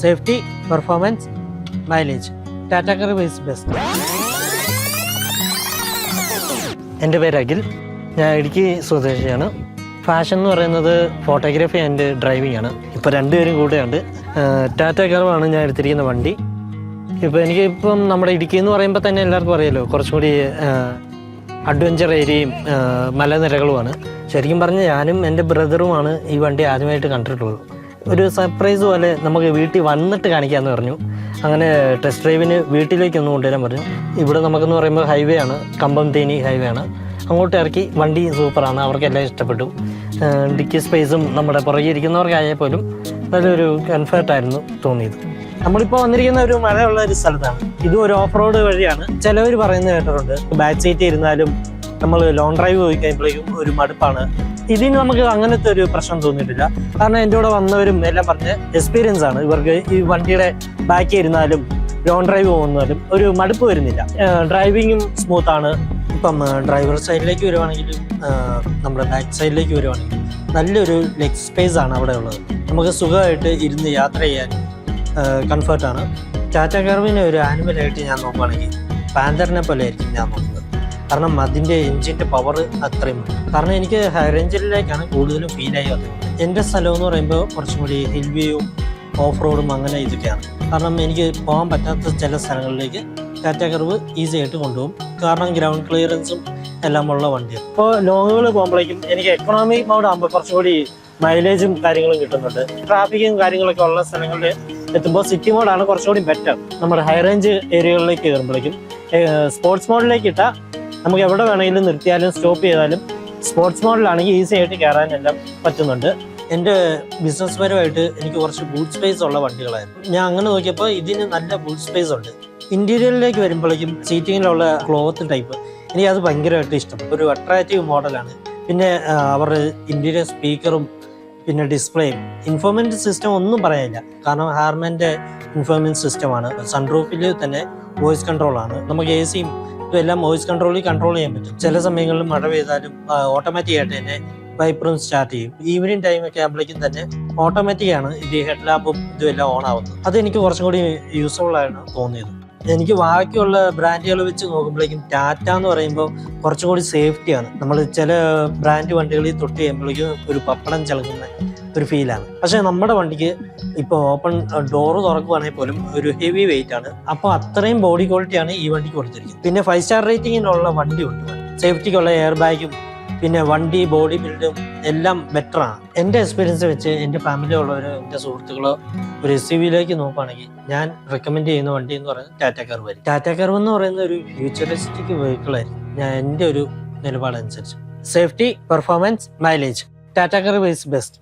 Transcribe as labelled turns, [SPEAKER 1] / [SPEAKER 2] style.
[SPEAKER 1] Safety, performance, mileage. Tata Curvv is best. എൻ്റെ പേര് അഖിൽ. ഞാൻ ഇടുക്കി സ്വദേശിയാണ്. ഫാഷൻ എന്ന് പറയുന്നത് ഫോട്ടോഗ്രാഫി ആൻഡ് ഡ്രൈവിംഗ് ആണ്. ഇപ്പോൾ രണ്ടുപേരും കൂടെയുണ്ട്. ടാറ്റ കർവാണ് ഞാൻ എടുത്തിരിക്കുന്ന വണ്ടി. ഇപ്പോൾ എനിക്കിപ്പം നമ്മുടെ ഇടുക്കി എന്ന് പറയുമ്പോൾ തന്നെ എല്ലാവർക്കും അറിയാലോ, കുറച്ചും കൂടി അഡ്വഞ്ചർ ഏരിയയും മലനിരകളുമാണ്. ശരിക്കും പറഞ്ഞാൽ ഞാനും എൻ്റെ ബ്രദറുമാണ് ഈ വണ്ടി ആദ്യമായിട്ട് കണ്ടിട്ടുള്ളൂ. ഒരു സർപ്രൈസ് പോലെ നമുക്ക് വീട്ടിൽ വന്നിട്ട് കാണിക്കാമെന്ന് പറഞ്ഞു. അങ്ങനെ ടെസ്റ്റ് ഡ്രൈവിന് വീട്ടിലേക്കൊന്ന് കൊണ്ടുവരാൻ പറഞ്ഞു. ഇവിടെ നമുക്കെന്ന് പറയുമ്പോൾ ഹൈവേ ആണ്, കമ്പം തേനി ഹൈവേ ആണ്. അങ്ങോട്ട് ഇറക്കി. വണ്ടി സൂപ്പറാണ്, അവർക്കെല്ലാം ഇഷ്ടപ്പെട്ടു. ഡിക്കി സ്പേസും നമ്മുടെ പുറകെ ഇരിക്കുന്നവർക്കായാൽ പോലും നല്ലൊരു കംഫർട്ടായിരുന്നു തോന്നിയത്. നമ്മളിപ്പോൾ വന്നിരിക്കുന്ന ഒരു മഴയുള്ള ഒരു സ്ഥലത്താണ്. ഇതും ഒരു ഓഫ് റോഡ് വഴിയാണ്. ചിലവർ പറയുന്നത് കേട്ടിട്ടുണ്ട് ബാക്ക് സീറ്റ് ഇരുന്നാലും നമ്മൾ ലോങ് ഡ്രൈവ് പോയി കഴിയുമ്പോഴേക്കും ഒരു മടുപ്പാണ്. ഇതിന് നമുക്ക് അങ്ങനത്തെ ഒരു പ്രശ്നം തോന്നിയിട്ടില്ല. കാരണം എൻ്റെ കൂടെ വന്നവരും എല്ലാം പറഞ്ഞ എക്സ്പീരിയൻസ് ആണ്. ഇവർക്ക് ഈ വണ്ടിയുടെ ബാക്കിൽ ഇരുന്നാലും ലോങ് ഡ്രൈവ് പോകുന്നാലും ഒരു മടുപ്പ് വരുന്നില്ല. ഡ്രൈവിങ്ങും സ്മൂത്താണ്. ഇപ്പം ഡ്രൈവർ സൈഡിലേക്ക് വരുവാണെങ്കിലും നമ്മുടെ ബാക്ക് സൈഡിലേക്ക് വരുവാണെങ്കിലും നല്ലൊരു ലെഗ് സ്പേസ് ആണ് അവിടെ ഉള്ളത്. നമുക്ക് സുഖമായിട്ട് ഇരുന്ന് യാത്ര ചെയ്യാൻ കംഫർട്ടാണ്. ടാറ്റ കർവിനെ ഒരു ആനിമലായിട്ട് ഞാൻ നോക്കുകയാണെങ്കിൽ പാന്തറിനെ പോലെ ആയിരിക്കും ഞാൻ നോക്കുന്നത്. കാരണം അതിൻ്റെ എൻജിൻ്റെ പവർ അത്രയും. കാരണം എനിക്ക് ഹൈ റേഞ്ചിലേക്കാണ് കൂടുതലും ഫീലായി വന്നത്. എൻ്റെ സ്ഥലം എന്ന് പറയുമ്പോൾ കുറച്ചും കൂടി ഹിൽ വ്യൂയും ഓഫ് റോഡും അങ്ങനെ ഇതൊക്കെയാണ്. കാരണം എനിക്ക് പോകാൻ പറ്റാത്ത ചില സ്ഥലങ്ങളിലേക്ക് ടാറ്റ കർവ് ഈസി ആയിട്ട് കൊണ്ടുപോകും. കാരണം ഗ്രൗണ്ട് ക്ലിയറൻസും എല്ലാം ഉള്ള വണ്ടിയാണ്. ഇപ്പോൾ ലോങ്ങുകൾ പോകുമ്പോഴേക്കും എനിക്ക് എക്കണോമി മോഡ് ആകുമ്പോൾ കുറച്ചും കൂടി മൈലേജും കാര്യങ്ങളും കിട്ടുന്നുണ്ട്. ട്രാഫിക്കും കാര്യങ്ങളൊക്കെ ഉള്ള സ്ഥലങ്ങളിൽ എത്തുമ്പോൾ സിറ്റി മോഡാണ് കുറച്ചുകൂടി ബെറ്റർ. നമ്മുടെ ഹൈ റേഞ്ച് ഏരിയകളിലേക്ക് കയറുമ്പോഴേക്കും സ്പോർട്സ് മോഡിലേക്ക് ഇട്ടാൽ നമുക്ക് എവിടെ വേണമെങ്കിലും നിർത്തിയാലും സ്റ്റോപ്പ് ചെയ്താലും സ്പോർട്സ് മോഡിലാണെങ്കിൽ ഈസി ആയിട്ട് കയറാനെല്ലാം പറ്റുന്നുണ്ട്. എൻ്റെ ബിസിനസ് പരമായിട്ട് എനിക്ക് കുറച്ച് ബൂട്ട് സ്പേസ് ഉള്ള വണ്ടികളായിരുന്നു. ഞാൻ അങ്ങനെ നോക്കിയപ്പോൾ ഇതിന് നല്ല ബൂട്ട് സ്പേസ് ഉണ്ട്. ഇൻറ്റീരിയറിലേക്ക് വരുമ്പോഴേക്കും സീറ്റിങ്ങിലുള്ള ക്ലോത്ത് ടൈപ്പ് എനിക്കത് ഭയങ്കരമായിട്ട് ഇഷ്ടം. ഒരു അട്രാക്റ്റീവ് മോഡലാണ്. പിന്നെ അവരുടെ ഇൻറ്റീരിയർ സ്പീക്കറും പിന്നെ ഡിസ്പ്ലേയും ഇൻഫോർമെൻറ്റ് സിസ്റ്റം ഒന്നും പറയാനില്ല. കാരണം ഹാർമാൻ്റെ ഇൻഫോർമെൻറ്റ് സിസ്റ്റമാണ്. സൺറൂഫിൽ തന്നെ വോയിസ് കൺട്രോളാണ്. നമുക്ക് എ സിയും ഇതെല്ലാം വോയിസ് കൺട്രോൾ ചെയ്യാൻ പറ്റും. ചില സമയങ്ങളിൽ മഴ പെയ്താലും ഓട്ടോമാറ്റിക് ആയിട്ട് തന്നെ വൈപ്പറും സ്റ്റാർട്ട് ചെയ്യും. ഈവനിങ് ടൈം ഒക്കെ ആകുമ്പോഴേക്കും തന്നെ ഓട്ടോമാറ്റിക്കാണ് ഈ ഹെഡ് ലാമ്പും ഇതുമെല്ലാം ഓൺ ആവുന്നത്. അതെനിക്ക് കുറച്ചും കൂടി യൂസ്ഫുൾ ആയിട്ടാണ് തോന്നിയത്. എനിക്ക് ബാക്കിയുള്ള ബ്രാൻഡുകൾ വെച്ച് നോക്കുമ്പോഴേക്കും ടാറ്റ എന്ന് പറയുമ്പോൾ കുറച്ചും കൂടി സേഫ്റ്റിയാണ്. നമ്മൾ ചില ബ്രാൻഡ് വണ്ടികളിൽ തൊട്ട് ചെയ്യുമ്പോഴേക്കും ഒരു പപ്പടം ചളുക്കുന്ന ഒരു ഫീലാണ്. പക്ഷേ നമ്മുടെ വണ്ടിക്ക് ഇപ്പോൾ ഓപ്പൺ ഡോറ് തുറക്കുവാണെങ്കിൽ പോലും ഒരു ഹെവി വെയിറ്റ് ആണ്. അപ്പോൾ അത്രയും ബോഡി ക്വാളിറ്റിയാണ് ഈ വണ്ടിക്ക് കൊടുത്തിരിക്കുന്നത്. പിന്നെ 5 സ്റ്റാർ റേറ്റിങ്ങിനുള്ള വണ്ടി ഉണ്ട്. സേഫ്റ്റിക്കുള്ള എയർ ബാഗും പിന്നെ വണ്ടി ബോഡി ബിൽഡും എല്ലാം ബെറ്ററാണ്. എൻ്റെ എക്സ്പീരിയൻസ് വെച്ച് എൻ്റെ ഫാമിലിയുള്ളവരോ എൻ്റെ സുഹൃത്തുക്കളോ ഒരു SUV-യിലേക്ക് നോക്കുകയാണെങ്കിൽ ഞാൻ റെക്കമെൻഡ് ചെയ്യുന്ന വണ്ടി എന്ന് പറയുന്നത് ടാറ്റ കർവ് ആയിരിക്കും. ടാറ്റ കർവ് എന്ന് പറയുന്ന ഒരു ഫ്യൂച്ചറിസ്റ്റിക് വെഹിക്കിളായിരിക്കും ഞാൻ എൻ്റെ ഒരു നിലപാടനുസരിച്ച്. Safety, performance, mileage. Tata Curvv is best.